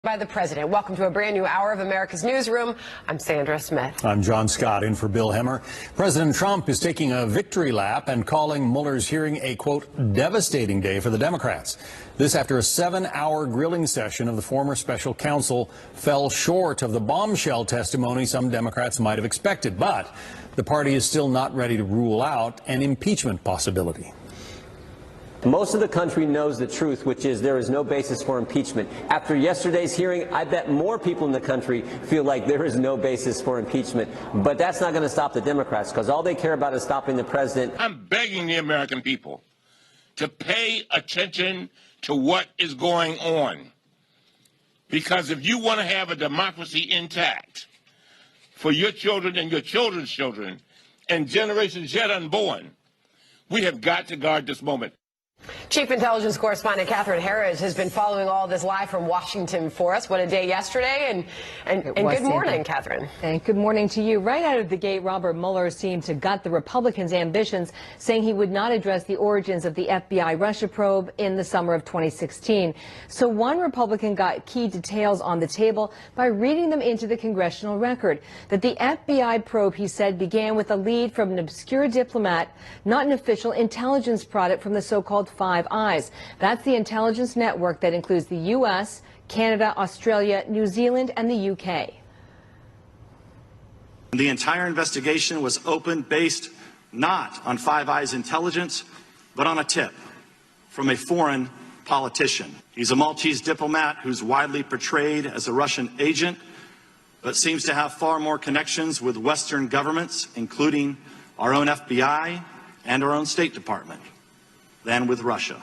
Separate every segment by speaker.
Speaker 1: By the president. Welcome to a brand new hour of America's Newsroom. I'm Sandra Smith.
Speaker 2: I'm John Scott, in for Bill Hemmer. President Trump is taking a victory lap and calling Mueller's hearing a, quote, devastating day for the Democrats. This after a 7-hour grilling session of the former special counsel fell short of the bombshell testimony some Democrats might have expected. But the party is still not ready to rule out an impeachment possibility.
Speaker 3: Most of the country knows the truth, which is there is no basis for impeachment. After yesterday's hearing, I bet more people in the country feel like there is no basis for impeachment. But that's not going to stop the Democrats, because all they care about is stopping the president.
Speaker 4: I'm begging the American people to pay attention to what is going on. Because if you want to have a democracy intact for your children and your children's children and generations yet unborn, we have got to guard this moment.
Speaker 1: Chief Intelligence Correspondent Catherine Herridge has been following all this live from Washington for us. What a day yesterday, and good morning, Catherine.
Speaker 5: And good morning to you. Right out of the gate, Robert Mueller seemed to gut the Republicans' ambitions, saying he would not address the origins of the FBI Russia probe in the summer of 2016. So one Republican got key details on the table by reading them into the congressional record. That the FBI probe, he said, began with a lead from an obscure diplomat, not an official intelligence product from the so-called Five Eyes. That's the intelligence network that includes the U.S., Canada, Australia, New Zealand, and the U.K.
Speaker 6: The entire investigation was opened based not on Five Eyes intelligence, but on a tip from a foreign politician. He's a Maltese diplomat who's widely portrayed as a Russian agent, but seems to have far more connections with Western governments, including our own FBI and our own State Department, than with Russia.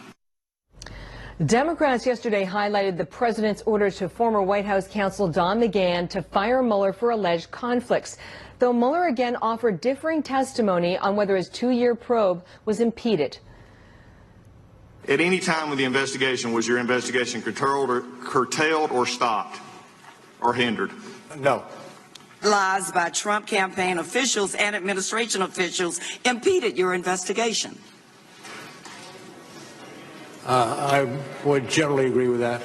Speaker 5: Democrats yesterday highlighted the president's order to former White House counsel Don McGahn to fire Mueller for alleged conflicts, though Mueller again offered differing testimony on whether his 2-year probe was impeded.
Speaker 7: At any time with the investigation, was your investigation curtailed or stopped or hindered?
Speaker 6: No.
Speaker 8: Lies by Trump campaign officials and administration officials impeded your investigation.
Speaker 9: I would generally agree with that.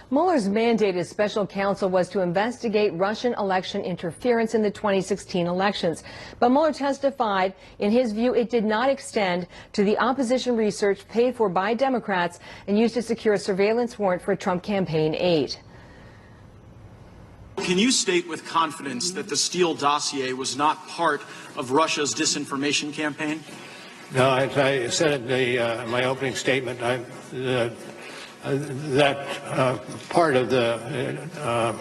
Speaker 5: Mueller's mandate as special counsel was to investigate Russian election interference in the 2016 elections. But Mueller testified, in his view, it did not extend to the opposition research paid for by Democrats and used to secure a surveillance warrant for Trump campaign aid.
Speaker 10: Can you state with confidence that the Steele dossier was not part of Russia's disinformation campaign?
Speaker 9: No, as I said in my opening statement, that part of the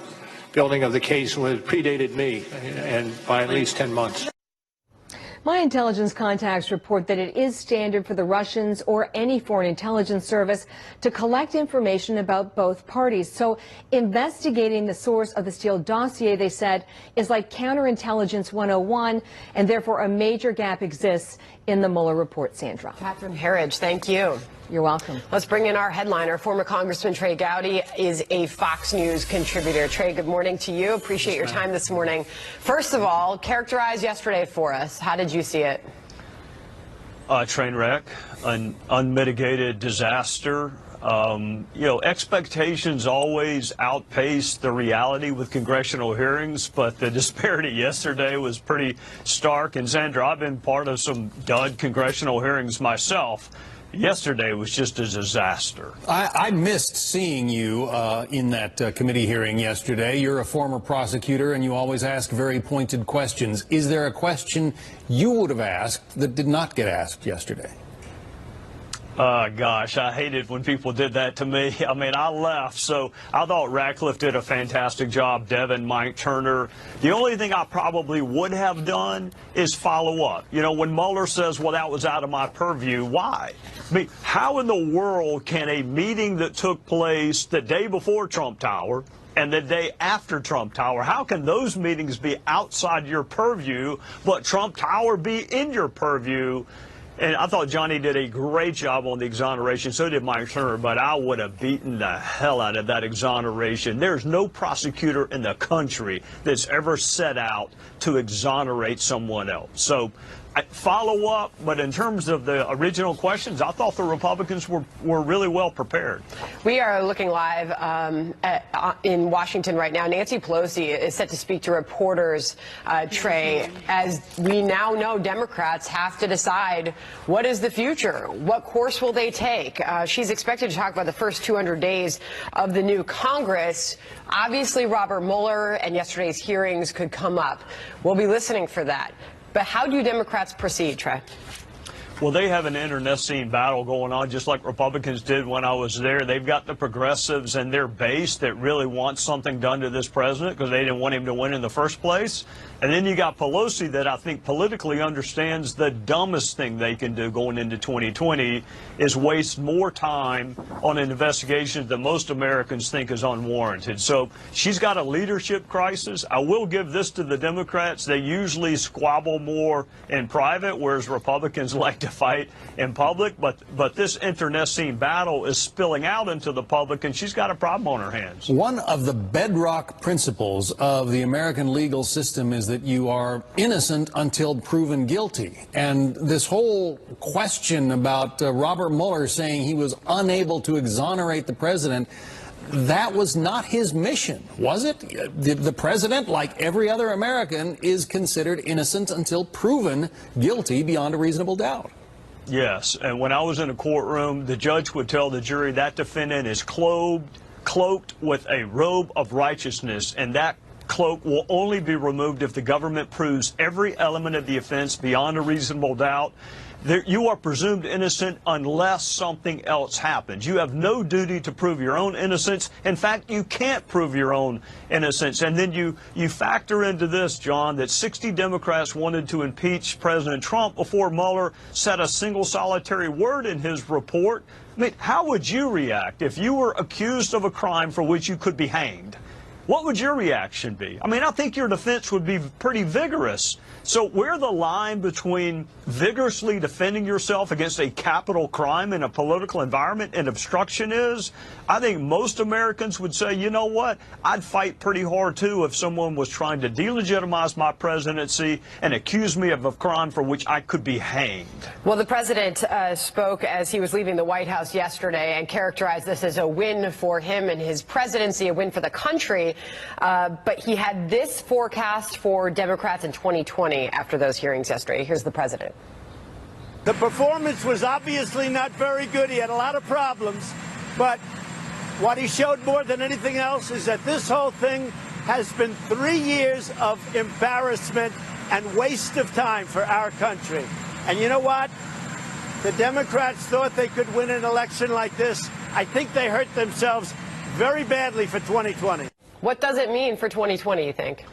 Speaker 9: building of the case predated me, and by at least 10 months.
Speaker 5: My intelligence contacts report that it is standard for the Russians or any foreign intelligence service to collect information about both parties. So investigating the source of the Steele dossier, they said, is like counterintelligence 101, and therefore a major gap exists in the Mueller report. Sandra.
Speaker 1: Catherine Herridge, thank you.
Speaker 5: You're welcome.
Speaker 1: Let's bring in our headliner. Former Congressman Trey Gowdy is a Fox News contributor. Trey, good morning to you. Appreciate your time this morning. First of all, characterize yesterday for us. How did you see it?
Speaker 11: Train wreck, an unmitigated disaster. Expectations always outpace the reality with congressional hearings, but the disparity yesterday was pretty stark. And Sandra, I've been part of some dud congressional hearings myself. Yesterday was just a disaster.
Speaker 2: I missed seeing you in that committee hearing yesterday. You're a former prosecutor, and you always ask very pointed questions. Is there a question you would have asked that did not get asked yesterday?
Speaker 11: Gosh, I hated when people did that to me. I mean, I left, so I thought Ratcliffe did a fantastic job, Devin, Mike Turner. The only thing I probably would have done is follow up. You know, when Mueller says, well, that was out of my purview, why? I mean, how in the world can a meeting that took place the day before Trump Tower and the day after Trump Tower, how can those meetings be outside your purview, but Trump Tower be in your purview? And I thought Johnny did a great job on the exoneration. So did Mike Turner, but I would have beaten the hell out of that exoneration. There's no prosecutor in the country that's ever set out to exonerate someone else. So follow up, but in terms of the original questions, I thought the Republicans were really well prepared.
Speaker 1: We are looking live in Washington right now. Nancy Pelosi is set to speak to reporters, Trey. As we now know, Democrats have to decide what is the future. What course will they take? She's expected to talk about the first 200 days of the new Congress. Obviously, Robert Mueller and yesterday's hearings could come up. We'll be listening for that. But how do Democrats proceed, Trey?
Speaker 11: Well, they have an internecine battle going on, just like Republicans did when I was there. They've got the progressives and their base that really want something done to this president because they didn't want him to win in the first place. And then you got Pelosi that I think politically understands the dumbest thing they can do going into 2020 is waste more time on an investigation that most Americans think is unwarranted. So she's got a leadership crisis. I will give this to the Democrats. They usually squabble more in private, whereas Republicans like to fight in public. But this internecine battle is spilling out into the public, and she's got a problem on her hands.
Speaker 2: One of the bedrock principles of the American legal system is that you are innocent until proven guilty. And this whole question about Robert Mueller saying he was unable to exonerate the president, that was not his mission, was it? The president, like every other American, is considered innocent until proven guilty beyond a reasonable doubt.
Speaker 11: Yes, and when I was in a courtroom, the judge would tell the jury that defendant is cloaked with a robe of righteousness, and that cloak will only be removed if the government proves every element of the offense beyond a reasonable doubt. You are presumed innocent unless something else happens. You have no duty to prove your own innocence. In fact, you can't prove your own innocence. And then you factor into this, John, that 60 Democrats wanted to impeach President Trump before Mueller said a single solitary word in his report. I mean, how would you react if you were accused of a crime for which you could be hanged? What would your reaction be? I mean, I think your defense would be pretty vigorous. So where the line between vigorously defending yourself against a capital crime in a political environment and obstruction is, I think most Americans would say, you know what, I'd fight pretty hard, too, if someone was trying to delegitimize my presidency and accuse me of a crime for which I could be hanged.
Speaker 1: Well, the president spoke as he was leaving the White House yesterday and characterized this as a win for him and his presidency, a win for the country. But he had this forecast for Democrats in 2020 after those hearings yesterday. Here's the president.
Speaker 12: The performance was obviously not very good. He had a lot of problems. But what he showed more than anything else is that this whole thing has been 3 years of embarrassment and waste of time for our country. And you know what? The Democrats thought they could win an election like this. I think they hurt themselves very badly for 2020.
Speaker 1: What does it mean for 2020, you think?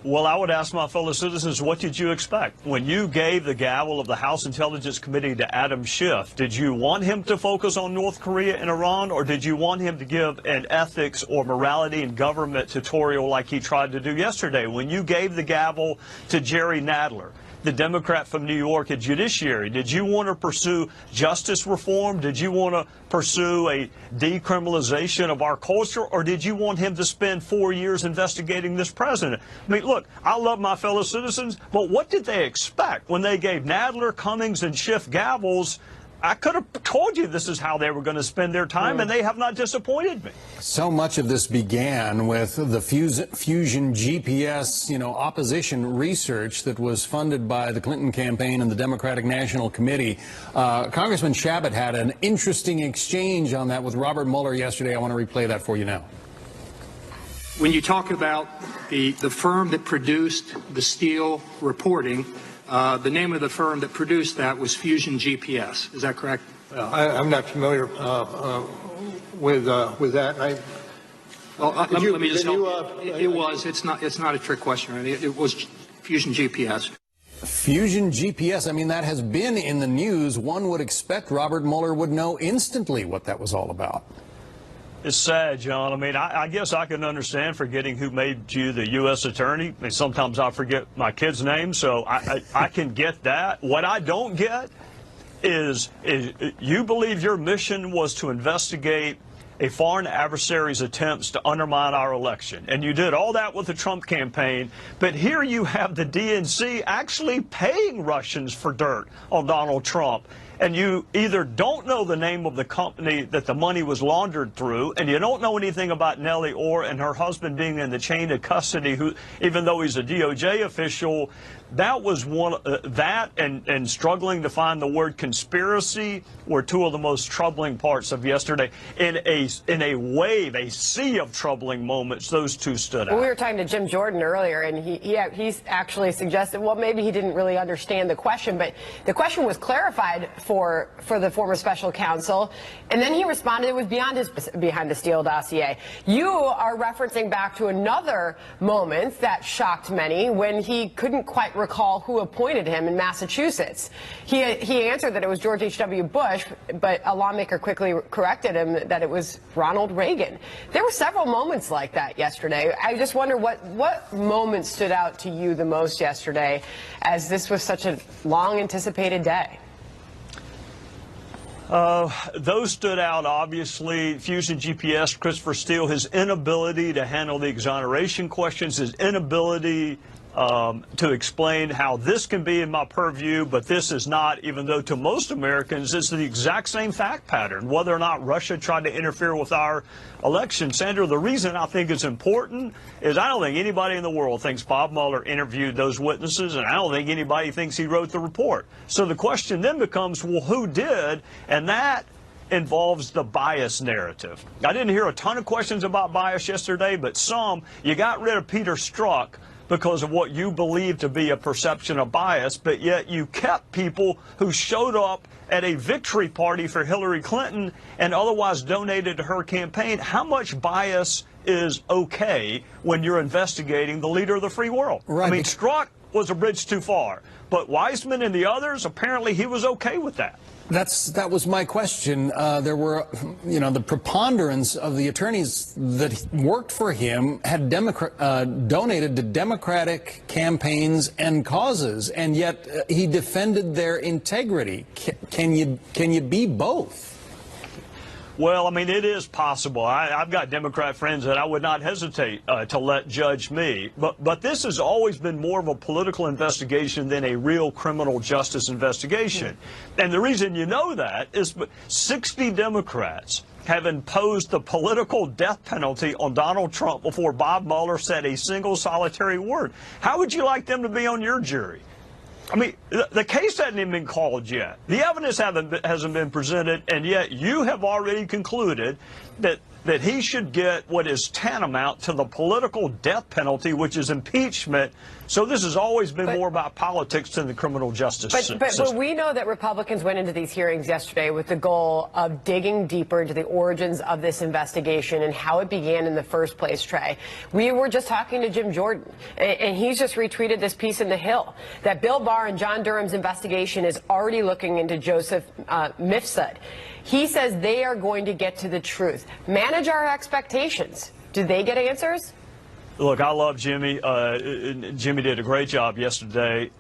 Speaker 11: Well, I would ask my fellow citizens, what did you expect? When you gave the gavel of the House Intelligence Committee to Adam Schiff, did you want him to focus on North Korea and Iran, or did you want him to give an ethics or morality and government tutorial like he tried to do yesterday? When you gave the gavel to Jerry Nadler, the Democrat from New York at Judiciary, did you want to pursue justice reform? Did you want to pursue a decriminalization of our culture? Or did you want him to spend 4 years investigating this president? I mean, look, I love my fellow citizens, but what did they expect when they gave Nadler, Cummings, and Schiff gavels? I could have told you this is how they were going to spend their time, and they have not disappointed me.
Speaker 2: So much of this began with the Fusion GPS, opposition research that was funded by the Clinton campaign and the Democratic National Committee. Congressman Shabbat had an interesting exchange on that with Robert Mueller yesterday. I want to replay that for you now.
Speaker 9: When you talk about the firm that produced the Steele reporting, the name of the firm that produced that was Fusion GPS. Is that correct? I'm not familiar with that. Let me just help. It was. It's not a trick question. It was Fusion GPS.
Speaker 2: Fusion GPS. I mean, that has been in the news. One would expect Robert Mueller would know instantly what that was all about.
Speaker 11: It's sad, John. I mean, I guess I can understand forgetting who made you the U.S. attorney. I mean, sometimes I forget my kid's name, so I can get that. What I don't get is you believe your mission was to investigate a foreign adversary's attempts to undermine our election. And you did all that with the Trump campaign. But here you have the DNC actually paying Russians for dirt on Donald Trump. And you either don't know the name of the company that the money was laundered through, and you don't know anything about Nellie Orr and her husband being in the chain of custody, who, even though he's a DOJ official, that was one, that and struggling to find the word conspiracy were two of the most troubling parts of yesterday. In a wave, a sea of troubling moments, those two stood out.
Speaker 1: Well, we were talking to Jim Jordan earlier, and he's actually suggested, well, maybe he didn't really understand the question, but the question was clarified for the former special counsel, and then he responded it was beyond his behind the Steele dossier. You are referencing back to another moment that shocked many when he couldn't quite recall who appointed him in Massachusetts. He answered that it was George H.W. Bush, but a lawmaker quickly corrected him that it was Ronald Reagan. There were several moments like that yesterday. I just wonder what moment stood out to you the most yesterday, as this was such a long anticipated day.
Speaker 11: Those stood out, obviously. Fusion GPS, Christopher Steele, his inability to handle the exoneration questions, his inability to explain how this can be in my purview, but this is not, even though to most Americans it's the exact same fact pattern, whether or not Russia tried to interfere with our election. Sandra, the reason I think it's important is I don't think anybody in the world thinks Bob Mueller interviewed those witnesses, and I don't think anybody thinks he wrote the report. So the question then becomes, well, who did? And that involves the bias narrative. I didn't hear a ton of questions about bias yesterday, but some. You got rid of Peter Strzok because of what you believe to be a perception of bias, but yet you kept people who showed up at a victory party for Hillary Clinton and otherwise donated to her campaign. How much bias is okay when you're investigating the leader of the free world? Right. I mean, Strzok was a bridge too far, but Weissman and the others, apparently he was okay with that.
Speaker 2: That was my question. There were, the preponderance of the attorneys that worked for him had donated to Democratic campaigns and causes, and yet he defended their integrity. Can you be both?
Speaker 11: Well, I mean, it is possible. I've got Democrat friends that I would not hesitate to let judge me. But this has always been more of a political investigation than a real criminal justice investigation. And the reason you know that is 60 Democrats have imposed the political death penalty on Donald Trump before Bob Mueller said a single solitary word. How would you like them to be on your jury? I mean, the case hasn't even been called yet. The evidence hasn't been presented, and yet you have already concluded that he should get what is tantamount to the political death penalty, which is impeachment. So this has always been more about politics than the criminal justice system.
Speaker 1: But we know that Republicans went into these hearings yesterday with the goal of digging deeper into the origins of this investigation and how it began in the first place, Trey. We were just talking to Jim Jordan, and he's just retweeted this piece in The Hill that Bill Barr and John Durham's investigation is already looking into Joseph Mifsud. He says they are going to get to the truth. Manage our expectations. Do they get answers?
Speaker 11: Look, I love Jimmy. Jimmy did a great job yesterday.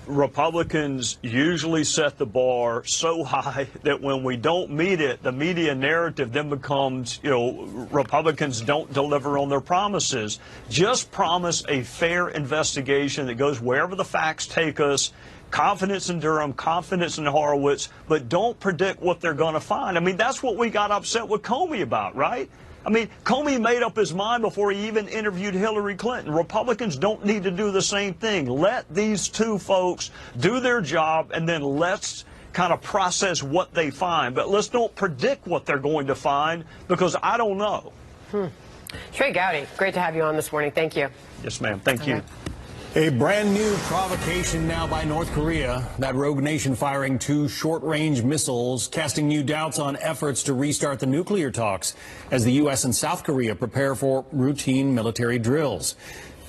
Speaker 11: Republicans usually set the bar so high that when we don't meet it, the media narrative then becomes, Republicans don't deliver on their promises. Just promise a fair investigation that goes wherever the facts take us. Confidence in Durham, confidence in Horowitz, but don't predict what they're going to find. I mean, that's what we got upset with Comey about, right? I mean, Comey made up his mind before he even interviewed Hillary Clinton. Republicans don't need to do the same thing. Let these two folks do their job, and then let's kind of process what they find. But let's don't predict what they're going to find, because I don't know.
Speaker 1: Trey Gowdy, great to have you on this morning. Thank you.
Speaker 11: Yes, ma'am. Thank you.
Speaker 2: A brand new provocation now by North Korea, that rogue nation firing 2 short-range missiles, casting new doubts on efforts to restart the nuclear talks as the U.S. and South Korea prepare for routine military drills.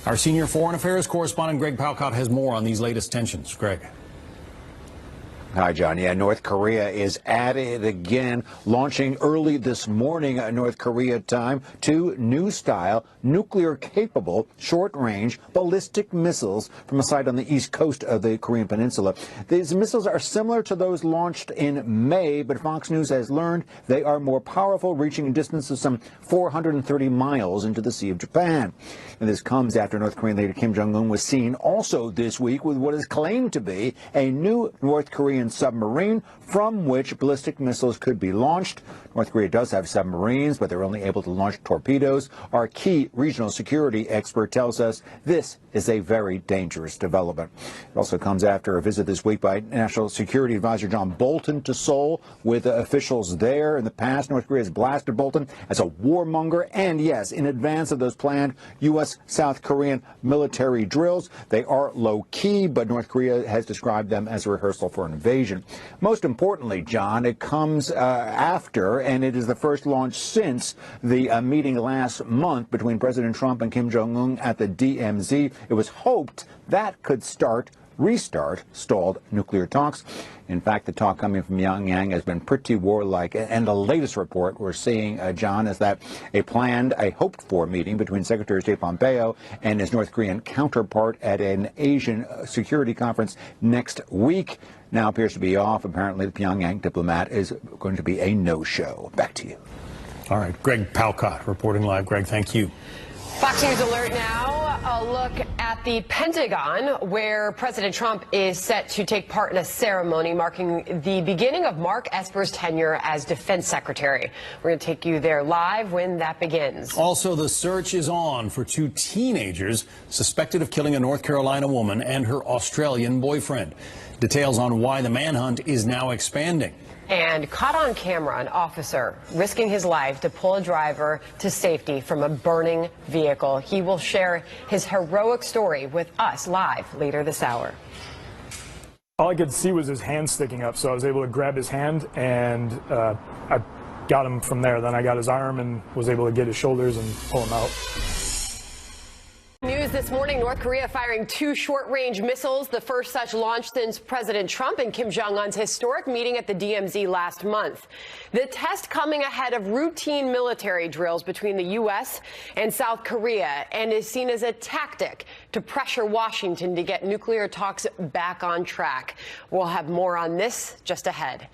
Speaker 2: Our senior foreign affairs correspondent Greg Palcott has more on these latest tensions. Greg.
Speaker 13: Hi, John. Yeah, North Korea is at it again, launching early this morning, North Korea time, 2 new-style, nuclear-capable, short-range ballistic missiles from a site on the east coast of the Korean Peninsula. These missiles are similar to those launched in May, but Fox News has learned they are more powerful, reaching a distance of some 430 miles into the Sea of Japan. And this comes after North Korean leader Kim Jong-un was seen also this week with what is claimed to be a new North Korean submarine from which ballistic missiles could be launched. North Korea does have submarines, but they're only able to launch torpedoes. Our key regional security expert tells us this is a very dangerous development. It also comes after a visit this week by National Security Advisor John Bolton to Seoul with officials there. In the past, North Korea has blasted Bolton as a warmonger, and yes, in advance of those planned U.S.-South Korean military drills. They are low-key, but North Korea has described them as a rehearsal for an invasion. Most importantly, John, it comes after, and it is the first launch since the meeting last month between President Trump and Kim Jong-un at the DMZ. It was hoped that could restart stalled nuclear talks. In fact, the talk coming from Pyongyang has been pretty warlike. And the latest report we're seeing, John, is that a hoped-for meeting between Secretary of State Pompeo and his North Korean counterpart at an Asian security conference next week now appears to be off. Apparently, the Pyongyang diplomat is going to be a no-show. Back to you.
Speaker 2: All right, Greg Palcott reporting live. Greg, thank you.
Speaker 1: Fox News Alert now, a look at the Pentagon, where President Trump is set to take part in a ceremony marking the beginning of Mark Esper's tenure as Defense Secretary. We're going to take you there live when that begins.
Speaker 2: Also, the search is on for 2 teenagers suspected of killing a North Carolina woman and her Australian boyfriend. Details on why the manhunt is now expanding.
Speaker 1: And caught on camera, an officer risking his life to pull a driver to safety from a burning vehicle. He will share his heroic story with us live later this hour.
Speaker 14: All I could see was his hand sticking up, so I was able to grab his hand, and I got him from there. Then I got his arm and was able to get his shoulders and pull him out.
Speaker 1: News this morning, North Korea firing 2 short-range missiles, the first such launch since President Trump and Kim Jong-un's historic meeting at the DMZ last month. The test coming ahead of routine military drills between the U.S. and South Korea and is seen as a tactic to pressure Washington to get nuclear talks back on track. We'll have more on this just ahead.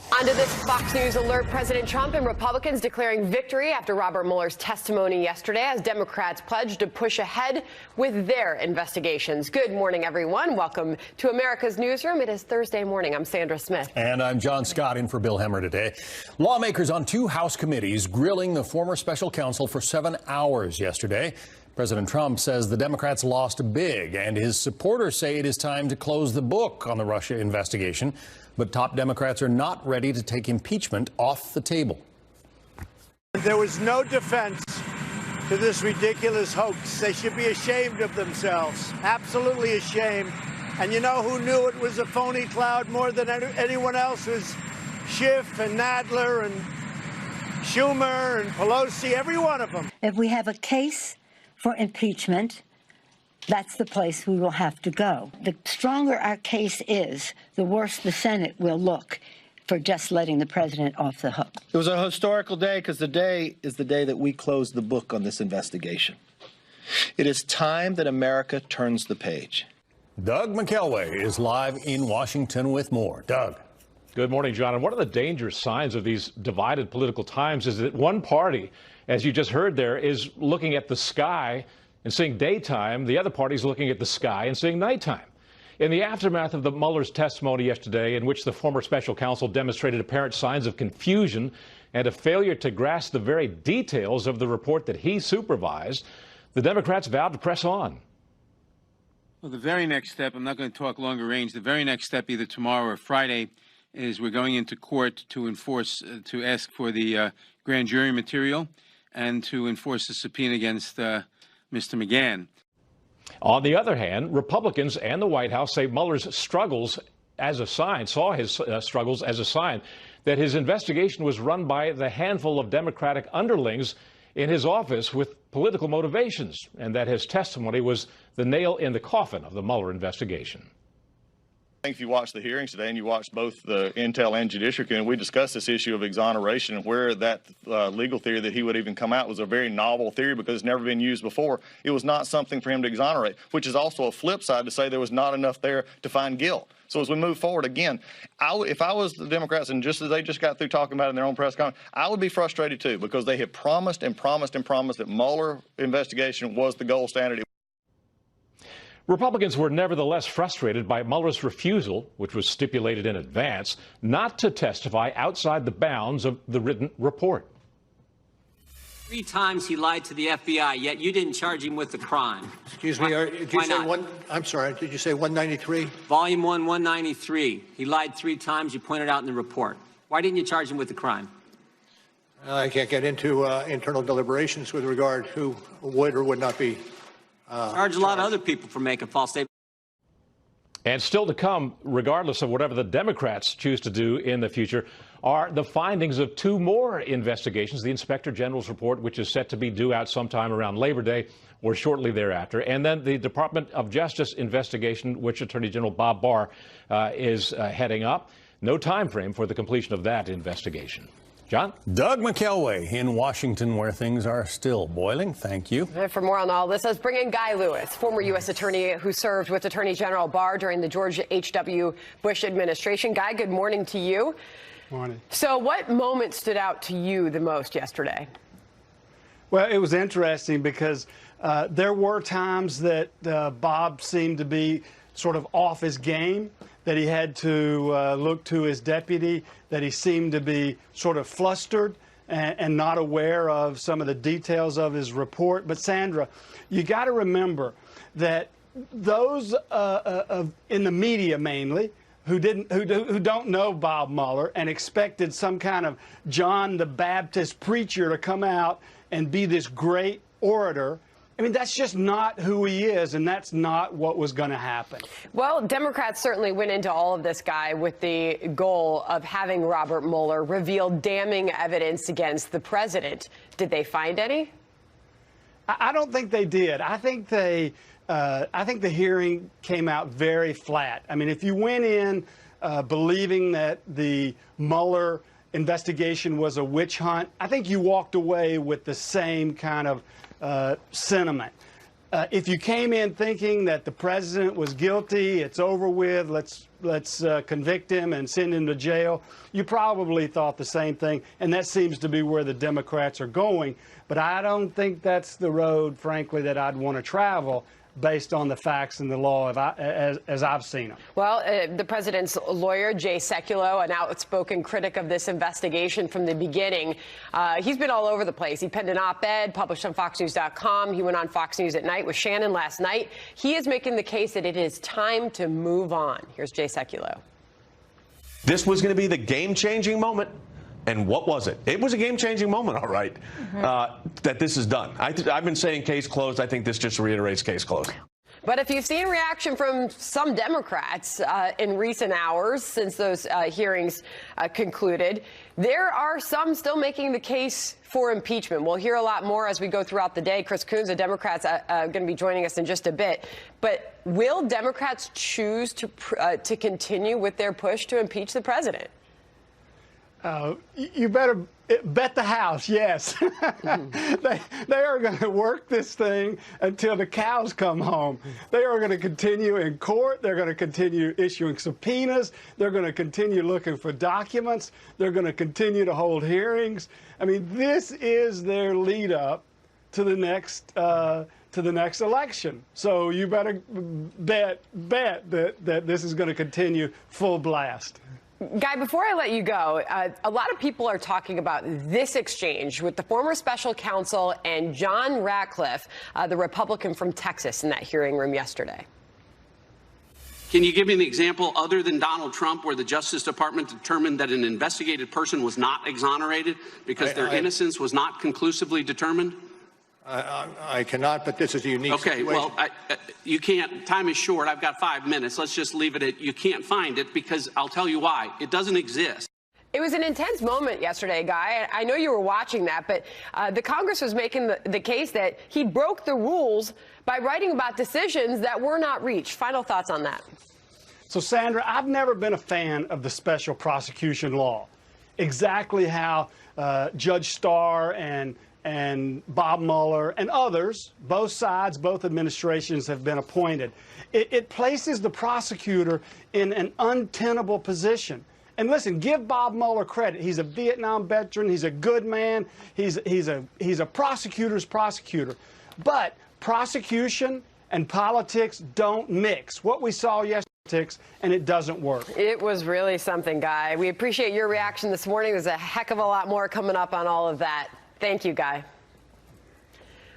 Speaker 1: Onto this Fox News Alert. President Trump and Republicans declaring victory after Robert Mueller's testimony yesterday as Democrats pledged to push ahead with their investigations. Good morning, everyone. Welcome to America's Newsroom. It is Thursday morning. I'm Sandra Smith.
Speaker 2: And I'm John Scott in for Bill Hemmer today. Lawmakers on 2 House committees grilling the former special counsel for 7 hours yesterday. President Trump says the Democrats lost big, and his supporters say it is time to close the book on the Russia investigation. But top Democrats are not ready to take impeachment off the table.
Speaker 12: There was no defense to this ridiculous hoax. They should be ashamed of themselves, absolutely ashamed. And you know who knew it was a phony cloud more than anyone else? It was Schiff and Nadler and Schumer and Pelosi, every one of them.
Speaker 15: If we have a case for impeachment, that's the place we will have to go. The stronger our case is, the worse the Senate will look for just letting the president off the hook.
Speaker 16: It was a historical day because the day is the day that we close the book on this investigation. It is time that America turns the page.
Speaker 2: Doug McElway is live in Washington with more. Doug.
Speaker 17: Good morning, John. And one of the dangerous signs of these divided political times is that one party, as you just heard there, is looking at the sky and seeing daytime. The other party's looking at the sky and seeing nighttime. In the aftermath of the Mueller's testimony yesterday, in which the former special counsel demonstrated apparent signs of confusion and a failure to grasp the very details of the report that he supervised, the Democrats vowed to press on.
Speaker 18: Well, the very next step, I'm not going to talk longer range, the very next step, either tomorrow or Friday, is we're going into court to to ask for the grand jury material and to enforce the subpoena against Mr. McGahn.
Speaker 17: On the other hand, Republicans and the White House say Mueller's struggles as a sign, saw his struggles as a sign that his investigation was run by the handful of Democratic underlings in his office with political motivations, and that his testimony was the nail in the coffin of the Mueller investigation.
Speaker 7: If you watch the hearings today and you watch both the Intel and Judiciary Committee, we discussed this issue of exoneration and where that legal theory that he would even come out was a very novel theory because it's never been used before. It was not something for him to exonerate, which is also a flip side to say there was not enough there to find guilt. So as we move forward, again, if I was the Democrats, and just as they just got through talking about it in their own press conference, I would be frustrated too, because they have promised and promised and promised that Mueller investigation was the gold standard.
Speaker 17: Republicans were nevertheless frustrated by Mueller's refusal, which was stipulated in advance, not to testify outside the bounds of the written report.
Speaker 19: 3 times he lied to the FBI, yet you didn't charge him with the crime.
Speaker 20: Excuse me, did you say one? I'm sorry, did you say 193?
Speaker 19: Volume 1, 193. He lied 3 times, you pointed out in the report. Why didn't you charge him with the crime?
Speaker 20: I can't get into internal deliberations with regard who would or would not be
Speaker 19: charge a lot of other people for making false statements.
Speaker 17: And still to come, regardless of whatever the Democrats choose to do in the future, are the findings of 2 more investigations, the Inspector General's report, which is set to be due out sometime around Labor Day or shortly thereafter, and then the Department of Justice investigation, which Attorney General Bob Barr is heading up. No time frame for the completion of that investigation. John?
Speaker 2: Doug McElway in Washington, where things are still boiling. Thank you.
Speaker 1: And for more on all this, let's bring in Guy Lewis, former U.S. attorney who served with Attorney General Barr during the George H.W. Bush administration. Guy, good morning to you.
Speaker 21: Morning.
Speaker 1: So what moment stood out to you the most yesterday?
Speaker 21: Well, it was interesting because there were times that Bob seemed to be sort of off his game, that he had to look to his deputy, that he seemed to be sort of flustered and not aware of some of the details of his report. But Sandra, you got to remember that those in the media mainly who don't know Bob Mueller and expected some kind of John the Baptist preacher to come out and be this great orator, I mean, that's just not who he is, and that's not what was going to happen.
Speaker 1: Well, Democrats certainly went into all of this, Guy, with the goal of having Robert Mueller reveal damning evidence against the president. Did they find any?
Speaker 21: I don't think they did. I think the hearing came out very flat. I mean, if you went in believing that the Mueller investigation was a witch hunt, I think you walked away with the same kind of sentiment. If you came in thinking that the president was guilty, it's over with, let's convict him and send him to jail, you probably thought the same thing, and that seems to be where the Democrats are going. But I don't think that's the road, frankly, that I'd want to travel based on the facts and the law as I've seen them.
Speaker 1: Well, the president's lawyer, Jay Sekulow, an outspoken critic of this investigation from the beginning, he's been all over the place. He penned an op-ed published on FoxNews.com. He went on Fox News at Night with Shannon last night. He is making the case that it is time to move on. Here's Jay Sekulow.
Speaker 22: This was going to be the game-changing moment. And what was it? It was a game-changing moment, all right, that this is done. I've been saying case closed. I think this just reiterates case closed.
Speaker 1: But if you've seen reaction from some Democrats in recent hours since those hearings concluded, there are some still making the case for impeachment. We'll hear a lot more as we go throughout the day. Chris Coons, the Democrats, going to be joining us in just a bit. But will Democrats choose to continue with their push to impeach the president?
Speaker 21: You better bet the house, yes. They are going to work this thing until the cows come home. They are going to continue in court. They're going to continue issuing subpoenas. They're going to continue looking for documents. They're going to continue to hold hearings. I mean, this is their lead up to the next election. So you better bet that this is going to continue full blast.
Speaker 1: Guy, before I let you go, a lot of people are talking about this exchange with the former special counsel and John Ratcliffe, the Republican from Texas, in that hearing room yesterday.
Speaker 23: Can you give me an example other than Donald Trump where the Justice Department determined that an investigated person was not exonerated because their innocence was not conclusively determined?
Speaker 20: I cannot, but this is a unique situation.
Speaker 23: Well, you can't. Time is short. I've got 5 minutes. Let's just leave it at you can't find it, because I'll tell you why. It doesn't exist.
Speaker 1: It was an intense moment yesterday, Guy. I know you were watching that, but the Congress was making the case that he broke the rules by writing about decisions that were not reached. Final thoughts on that?
Speaker 21: So, Sandra, I've never been a fan of the special prosecution law. Exactly how Judge Starr and Bob Mueller and others, both sides, both administrations have been appointed. It places the prosecutor in an untenable position. And listen, give Bob Mueller credit. He's a Vietnam veteran. He's a good man. He's a prosecutor's prosecutor. But prosecution and politics don't mix. What we saw yesterday, and it doesn't work.
Speaker 1: It was really something, Guy. We appreciate your reaction this morning. There's a heck of a lot more coming up on all of that. Thank you, Guy.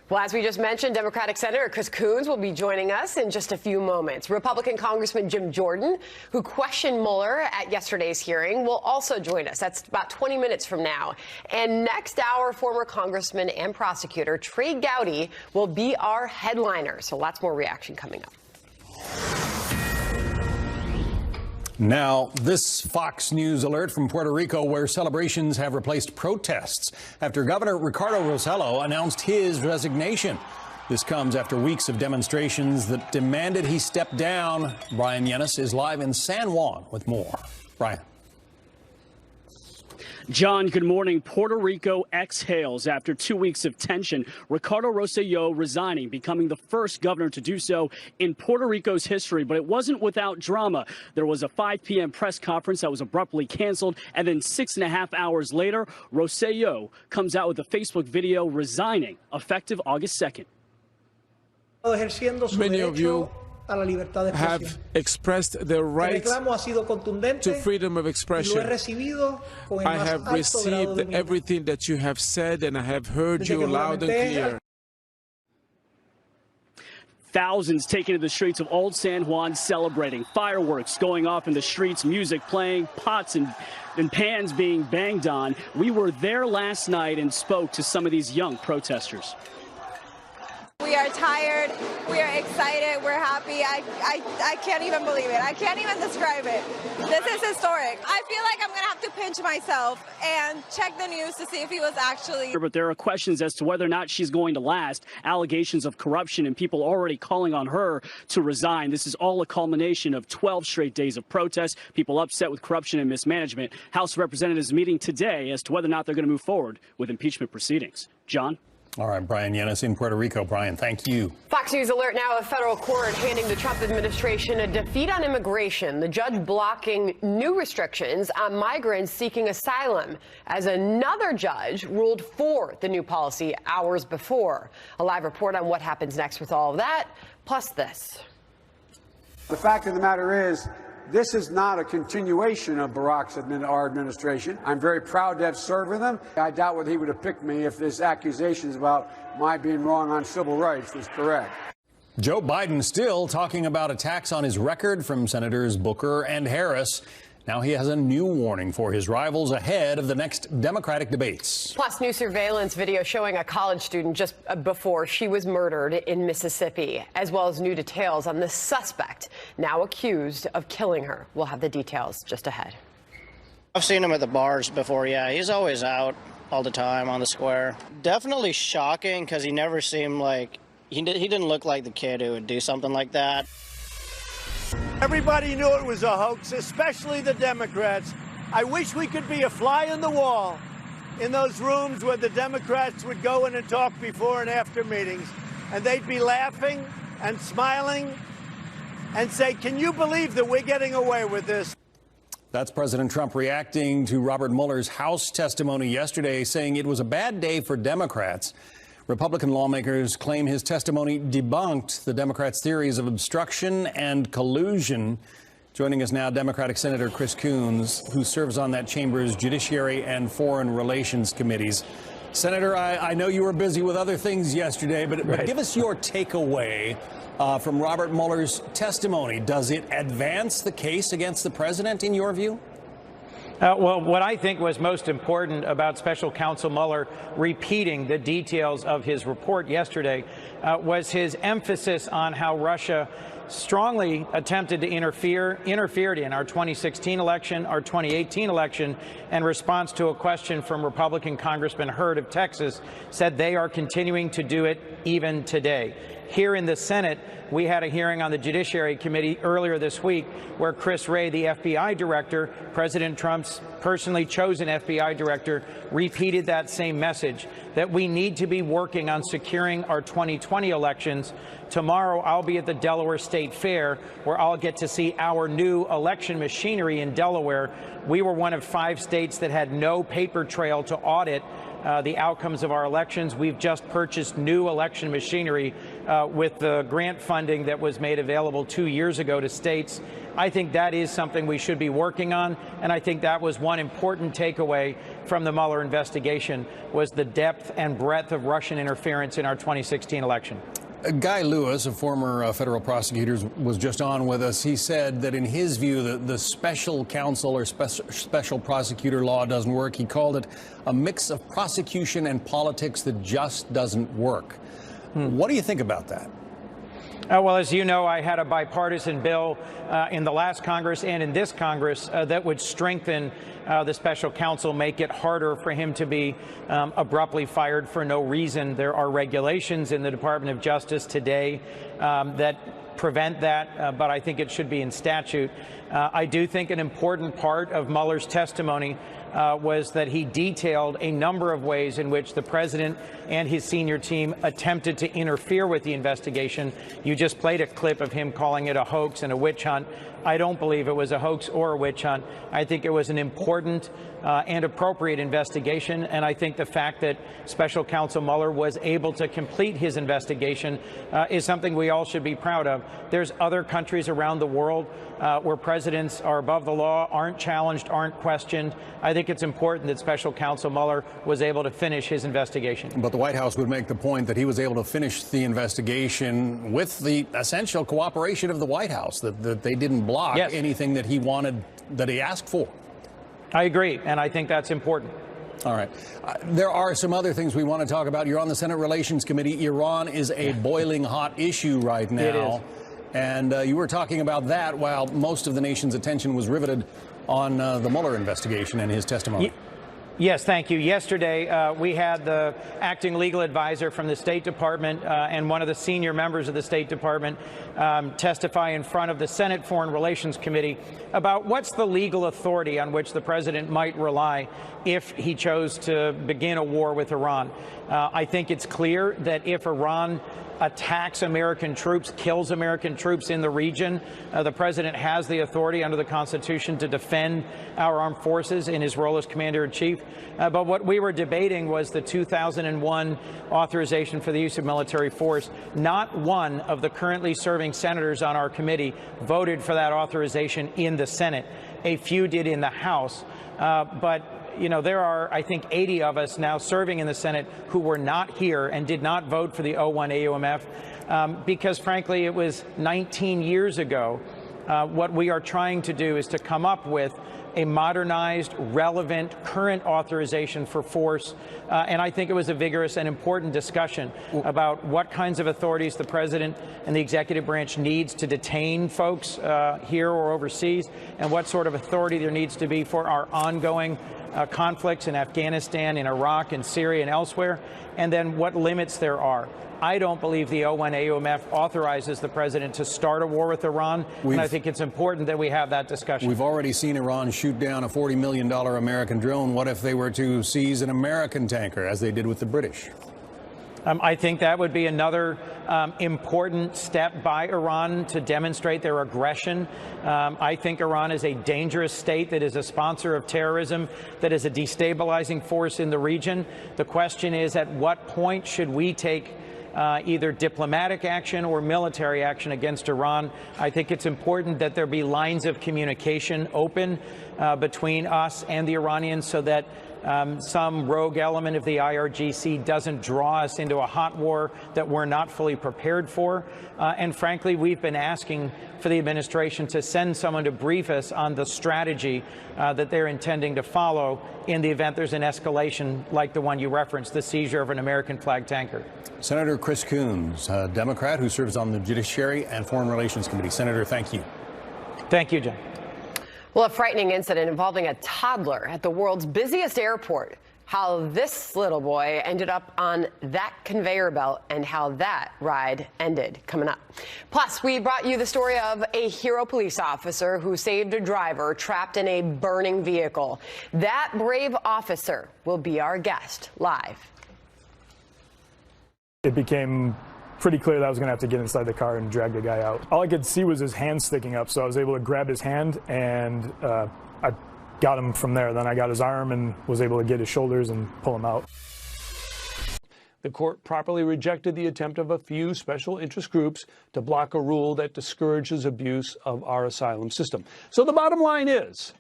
Speaker 1: Well, as we just mentioned, Democratic Senator Chris Coons will be joining us in just a few moments. Republican Congressman Jim Jordan, who questioned Mueller at yesterday's hearing, will also join us. That's about 20 minutes from now. And next hour, former Congressman and prosecutor Trey Gowdy will be our headliner. So lots more reaction coming up.
Speaker 2: Now, this Fox News alert from Puerto Rico, where celebrations have replaced protests after Governor Ricardo Rossello announced his resignation. This comes after weeks of demonstrations that demanded he step down. Brian Yenes is live in San Juan with more. Brian.
Speaker 3: John, good morning. Puerto Rico exhales after 2 weeks of tension. Ricardo Rossello resigning, becoming the first governor to do so in Puerto Rico's history. But it wasn't without drama. There was a 5 p.m. press conference that was abruptly canceled. And then 6.5 hours later, Rossello comes out with a Facebook video resigning, effective August 2nd.
Speaker 4: Many of you have expressed the right to freedom of expression. I have received everything that you have said, and I have heard you loud and clear.
Speaker 3: Thousands taking to the streets of Old San Juan celebrating, fireworks going off in the streets, music playing, pots and pans being banged on. We were there last night and spoke to some of these young protesters.
Speaker 6: We are tired, we are excited, we're happy. I can't even believe it. I can't even describe it. This is historic. I feel like I'm going to have to pinch myself and check the news to see if he was actually...
Speaker 3: But there are questions as to whether or not she's going to last. Allegations of corruption and people already calling on her to resign. This is all a culmination of 12 straight days of protests, people upset with corruption and mismanagement. House Representatives meeting today as to whether or not they're going to move forward with impeachment proceedings. John?
Speaker 2: All right, Brian Yenes in Puerto Rico. Brian, thank you.
Speaker 1: Fox News alert now, a federal court handing the Trump administration a defeat on immigration. The judge blocking new restrictions on migrants seeking asylum as another judge ruled for the new policy hours before. A live report on what happens next with all of that, plus this.
Speaker 24: The fact of the matter is, this is not a continuation of our administration. I'm very proud to have served with him. I doubt whether he would have picked me if his accusations about my being wrong on civil rights was correct.
Speaker 2: Joe Biden still talking about attacks on his record from Senators Booker and Harris. Now he has a new warning for his rivals ahead of the next Democratic debates.
Speaker 1: Plus, new surveillance video showing a college student just before she was murdered in Mississippi, as well as new details on the suspect now accused of killing her. We'll have the details just ahead.
Speaker 25: I've seen him at the bars before. Yeah, he's always out all the time on the square. Definitely shocking because he never seemed like he didn't look like the kid who would do something like that.
Speaker 12: Everybody knew it was a hoax, especially the Democrats. I wish we could be a fly on the wall in those rooms where the Democrats would go in and talk before and after meetings, and they'd be laughing and smiling and say, "Can you believe that we're getting away with this?"
Speaker 2: That's President Trump reacting to Robert Mueller's House testimony yesterday, saying it was a bad day for Democrats. Republican lawmakers claim his testimony debunked the Democrats' theories of obstruction and collusion. Joining us now, Democratic Senator Chris Coons, who serves on that chamber's Judiciary and Foreign Relations committees. Senator, I know you were busy with other things yesterday, but give us your takeaway from Robert Mueller's testimony. Does it advance the case against the president, in your view?
Speaker 26: Well, what I think was most important about Special Counsel Mueller repeating the details of his report yesterday was his emphasis on how Russia strongly attempted to interfered in our 2016 election, our 2018 election, in response to a question from Republican Congressman Hurd of Texas, said they are continuing to do it even today. Here in the Senate, we had a hearing on the Judiciary Committee earlier this week where Chris Wray, the FBI director, President Trump's personally chosen FBI director, repeated that same message, that we need to be working on securing our 2020 elections. Tomorrow, I'll be at the Delaware State Fair, where I'll get to see our new election machinery in Delaware. We were one of 5 states that had no paper trail to audit the outcomes of our elections. We've just purchased new election machinery with the grant funding that was made available 2 years ago to states. I think that is something we should be working on, and I think that was one important takeaway from the Mueller investigation, was the depth and breadth of Russian interference in our 2016 election.
Speaker 2: Guy Lewis, a former federal prosecutor, was just on with us. He said that in his view, the special counsel or special prosecutor law doesn't work. He called it a mix of prosecution and politics that just doesn't work. What do you think about that?
Speaker 26: Well, as you know, I had a bipartisan bill in the last Congress and in this Congress that would strengthen the special counsel, make it harder for him to be abruptly fired for no reason. There are regulations in the Department of Justice today that prevent that, but I think it should be in statute. I do think an important part of Mueller's testimony was that he detailed a number of ways in which the president and his senior team attempted to interfere with the investigation. You just played a clip of him calling it a hoax and a witch hunt. I don't believe it was a hoax or a witch hunt. I think it was an important and appropriate investigation, and I think the fact that Special Counsel Mueller was able to complete his investigation is something we all should be proud of. There's other countries around the world where presidents are above the law, aren't challenged, aren't questioned. I think it's important that Special Counsel Mueller was able to finish his investigation.
Speaker 2: But the White House would make the point that he was able to finish the investigation with the essential cooperation of the White House, that they didn't block anything that he wanted, that he asked for.
Speaker 26: I agree, and I think that's important.
Speaker 2: All right. There are some other things we want to talk about. You're on the Senate Relations Committee. Iran is a boiling hot issue right now.
Speaker 26: It is.
Speaker 2: And you were talking about that while most of the nation's attention was riveted on the Mueller investigation and his testimony.
Speaker 26: Yes, thank you. Yesterday, we had the acting legal advisor from the State Department and one of the senior members of the State Department testify in front of the Senate Foreign Relations Committee about what's the legal authority on which the president might rely if he chose to begin a war with Iran. I think it's clear that if Iran attacks American troops, kills American troops in the region, the president has the authority under the Constitution to defend our armed forces in his role as commander-in-chief. But what we were debating was the 2001 authorization for the use of military force. Not one of the currently serving senators on our committee voted for that authorization in the Senate. A few did in the House. But you know, there are, I think, 80 of us now serving in the Senate who were not here and did not vote for the 01 AUMF because, frankly, it was 19 years ago. What we are trying to do is to come up with a modernized, relevant, current authorization for force. And I think it was a vigorous and important discussion about what kinds of authorities the president and the executive branch needs to detain folks here or overseas, and what sort of authority there needs to be for our ongoing conflicts in Afghanistan, in Iraq, in Syria, and elsewhere, and then what limits there are. I don't believe the 01 AUMF authorizes the president to start a war with Iran, and I think it's important that we have that discussion.
Speaker 2: We've already seen Iran shoot down a $40 million American drone. What if they were to seize an American tanker, as they did with the British?
Speaker 26: I think that would be another important step by Iran to demonstrate their aggression. I think Iran is a dangerous state that is a sponsor of terrorism, that is a destabilizing force in the region. The question is, at what point should we take either diplomatic action or military action against Iran? I think it's important that there be lines of communication open between us and the Iranians so that some rogue element of the IRGC doesn't draw us into a hot war that we're not fully prepared for. And frankly, we've been asking for the administration to send someone to brief us on the strategy that they're intending to follow in the event there's an escalation like the one you referenced, the seizure of an American flag tanker.
Speaker 2: Senator Chris Coons, a Democrat who serves on the Judiciary and Foreign Relations Committee. Senator, thank you.
Speaker 26: Thank you, John.
Speaker 1: Well, a frightening incident involving a toddler at the world's busiest airport. how this little boy ended up on that conveyor belt and how that ride ended, coming up. Plus, we brought you the story of a hero police officer who saved a driver trapped in a burning vehicle. That brave officer will be our guest live.
Speaker 14: It became pretty clear that I was going to have to get inside the car and drag the guy out. All I could see was his hand sticking up, so I was able to grab his hand, and I got him from there. Then I got his arm and was able to get his shoulders and pull him out.
Speaker 5: The court properly rejected the attempt of a few special interest groups to block a rule that discourages abuse of our asylum system. So the bottom line is,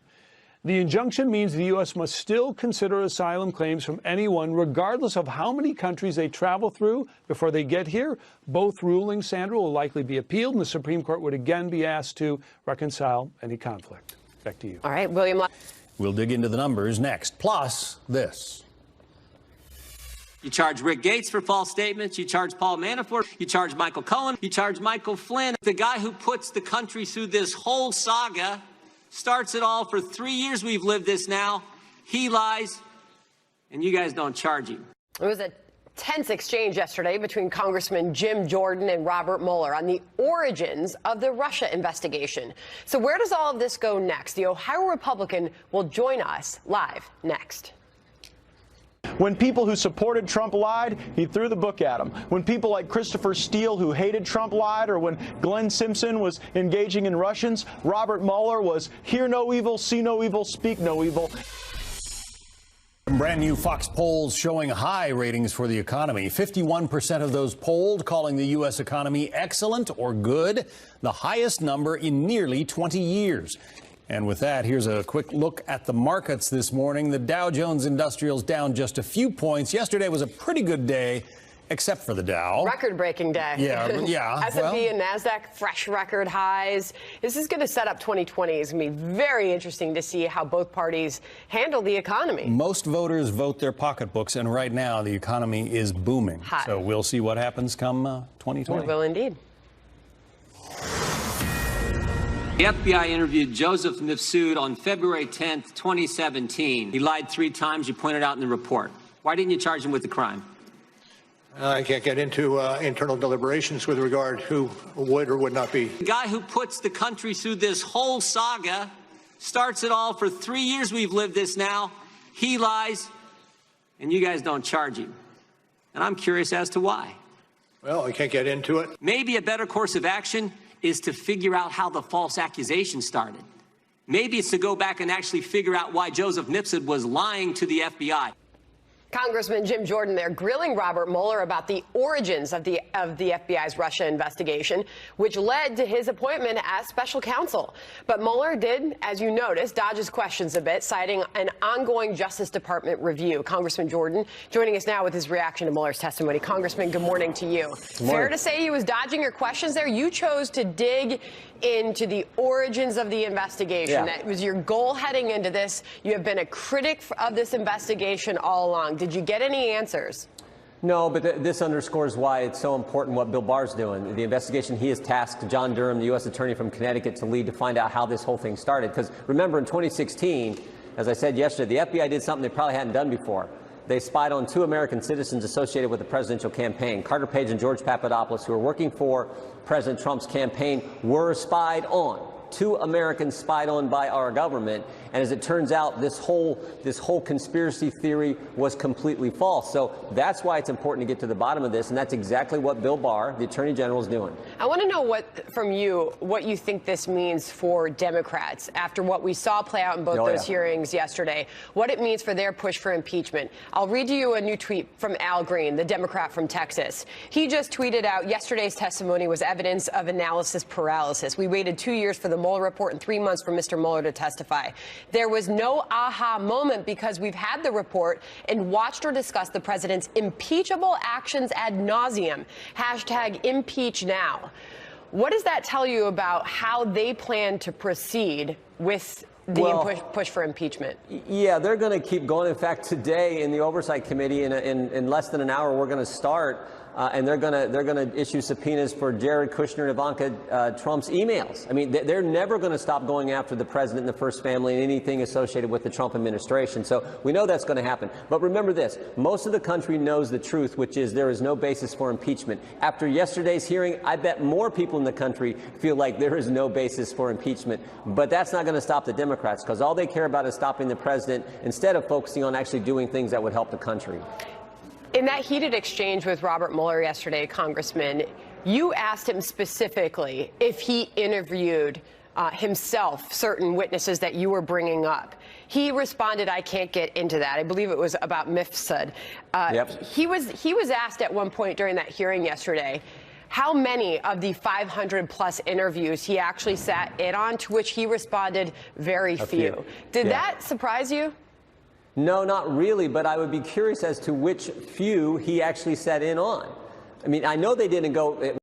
Speaker 5: the injunction means the U.S. must still consider asylum claims from anyone, regardless of how many countries they travel through before they get here. Both rulings, Sandra, will likely be appealed, and the Supreme Court would again be asked to reconcile any conflict. Back to you.
Speaker 1: All right, William.
Speaker 2: We'll dig into the numbers next. Plus, this.
Speaker 19: You charge Rick Gates for false statements. You charge Paul Manafort. You charge Michael Cohen. You charge Michael Flynn. The guy who puts the country through this whole saga, starts it all. For 3 years we've lived this now. He lies, and you guys don't charge him.
Speaker 1: It was a tense exchange yesterday between Congressman Jim Jordan and Robert Mueller on the origins of the Russia investigation. So where does all of this go next? The Ohio Republican will join us live next.
Speaker 8: When people who supported Trump lied, he threw the book at them. When people like Christopher Steele, who hated Trump, lied, or when Glenn Simpson was engaging in Russians, Robert Mueller was hear no evil, see no evil, speak no evil.
Speaker 2: Brand new Fox polls showing high ratings for the economy. 51% of those polled calling the U.S. economy excellent or good, the highest number in nearly 20 years. And with that, here's a quick look at the markets this morning. The Dow Jones Industrial's down just a few points. Yesterday was a pretty good day, except for the Dow.
Speaker 1: Record-breaking day.
Speaker 2: Yeah.
Speaker 1: S&P and NASDAQ, fresh record highs. This is going to set up 2020. It's going to be very interesting to see how both parties handle the economy.
Speaker 2: Most voters vote their pocketbooks, and right now the economy is booming.
Speaker 1: Hot.
Speaker 2: So we'll see what happens come 2020.
Speaker 1: We will indeed.
Speaker 19: The FBI interviewed Joseph Mifsud on February 10th, 2017. He lied 3 times, you pointed out in the report. Why didn't you charge him with the crime?
Speaker 20: I can't get into internal deliberations with regard who would or would not be.
Speaker 19: The guy who puts the country through this whole saga, starts it all. For 3 years we've lived this now. He lies, and you guys don't charge him. And I'm curious as to why.
Speaker 20: Well, I can't get into it.
Speaker 19: Maybe a better course of action is to figure out how the false accusation started. Maybe it's to go back and actually figure out why Joseph Mifsud was lying to the FBI.
Speaker 1: Congressman Jim Jordan there grilling Robert Mueller about the origins of the FBI's Russia investigation, which led to his appointment as special counsel. But Mueller did, as you noticed, dodge his questions a bit, citing an ongoing Justice Department review. Congressman Jordan joining us now with his reaction to Mueller's testimony. Congressman, good morning to you. Fair to say he was dodging your questions there? You chose to dig into the origins of the investigation. That was your goal heading into this. You have been a critic of this investigation all along. Did you get any answers?
Speaker 19: No, but this underscores why it's so important what Bill Barr's doing. The investigation he has tasked John Durham, the U.S. Attorney from Connecticut, to lead to find out how this whole thing started. Because remember, in 2016, as I said yesterday, the FBI did something they probably hadn't done before. They spied on 2 American citizens associated with the presidential campaign. Carter Page and George Papadopoulos, who were working for President Trump's campaign, were spied on. 2 Americans spied on by our government. And as it turns out, this whole conspiracy theory was completely false. So that's why it's important to get to the bottom of this. And that's exactly what Bill Barr, the Attorney General, is doing.
Speaker 1: I want to know what you think this means for Democrats after what we saw play out in both those hearings yesterday, what it means for their push for impeachment. I'll read to you a new tweet from Al Green, the Democrat from Texas. He just tweeted out, yesterday's testimony was evidence of analysis paralysis. We waited 2 years for the Mueller report and 3 months for Mr. Mueller to testify. There was no aha moment because we've had the report and watched or discussed the president's impeachable actions ad nauseum. # impeach now. What does that tell you about how they plan to proceed with the push for impeachment?
Speaker 19: Yeah, they're going to keep going. In fact, today in the Oversight Committee, in less than an hour, we're going to start and they're gonna issue subpoenas for Jared Kushner and Ivanka Trump's emails. I mean, they're never going to stop going after the president and the first family and anything associated with the Trump administration. So we know that's going to happen. But remember this: most of the country knows the truth, which is there is no basis for impeachment. After yesterday's hearing, I bet more people in the country feel like there is no basis for impeachment. But that's not going to stop the Democrats, because all they care about is stopping the president instead of focusing on actually doing things that would help the country.
Speaker 1: In that heated exchange with Robert Mueller yesterday, Congressman, you asked him specifically if he interviewed himself certain witnesses that you were bringing up. He responded, "I can't get into that." I believe it was about Mifsud.
Speaker 19: Yep.
Speaker 1: He was asked at one point during that hearing yesterday how many of the 500-plus interviews he actually sat in on, to which he responded, very few. Did that surprise you?
Speaker 19: No, not really, but I would be curious as to which few he actually sat in on. I mean, I know they didn't go